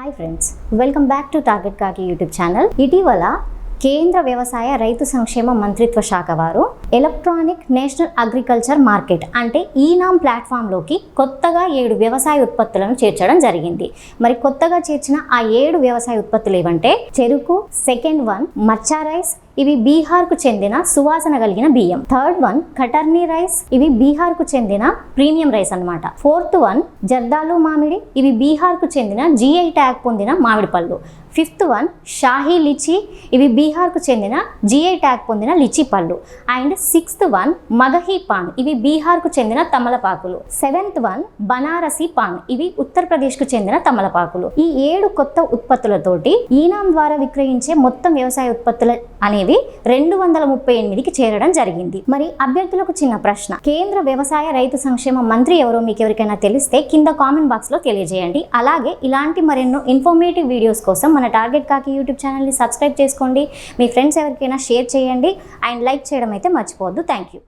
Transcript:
Hi friends, welcome back to target కాకి YouTube channel. ఇటీవల కేంద్ర వ్యవసాయ రైతు సంక్షేమ మంత్రిత్వ శాఖ వారు ఎలక్ట్రానిక్ నేషనల్ అగ్రికల్చర్ మార్కెట్ అంటే ఈనామ్ ప్లాట్ఫామ్లోకి కొత్తగా 7 వ్యవసాయ ఉత్పత్తులను చేర్చడం జరిగింది. మరి కొత్తగా చేర్చిన ఆ 7 వ్యవసాయ ఉత్పత్తులు ఏవంటే చెరుకు, సెకండ్ వన్ మర్చా రైస్, ఇవి బీహార్కు చెందిన సువాసన కలిగిన బియ్యం. థర్డ్ వన్ కటర్నీ రైస్, ఇవి బీహార్కు చెందిన ప్రీమియం రైస్ అన్నమాట. ఫోర్త్ వన్ జర్దాలు మామిడి, ఇవి బీహార్కు చెందిన GI ట్యాగ్ పొందిన మామిడి పళ్ళు. ఫిఫ్త్ వన్ షాహీ లిచీ, ఇవి బీహార్కు చెందిన GI ట్యాగ్ పొందిన లిచీ పళ్ళు. అండ్ సిక్స్త్ వన్ మగహీ పాన్, ఇవి బీహార్కు చెందిన తమలపాకులు. సెవెంత్ వన్ బనారసి పాన్, ఇవి ఉత్తరప్రదేశ్కు చెందిన తమలపాకులు. ఈ 7 కొత్త ఉత్పత్తులతోటి ఈనాం ద్వారా విక్రయించే మొత్తం వ్యవసాయ ఉత్పత్తులు అనేవి 238కి చేరడం జరిగింది. మరి అభ్యర్థులకు చిన్న ప్రశ్న, కేంద్ర వ్యవసాయ రైతు సంక్షేమ మంత్రి ఎవరో మీకు ఎవరికైనా తెలిస్తే కింద కామెంట్ బాక్స్ లో తెలియజేయండి. అలాగే ఇలాంటి మరెన్నో ఇన్ఫర్మేటివ్ వీడియోస్ కోసం మన టార్గెట్ కాకి యూట్యూబ్ ఛానల్ని సబ్స్క్రైబ్ చేసుకోండి. మీ ఫ్రెండ్స్ ఎవరికైనా షేర్ చేయండి అండ్ లైక్ చేయడం అయితే మర్చిపోవద్దు. Thank you.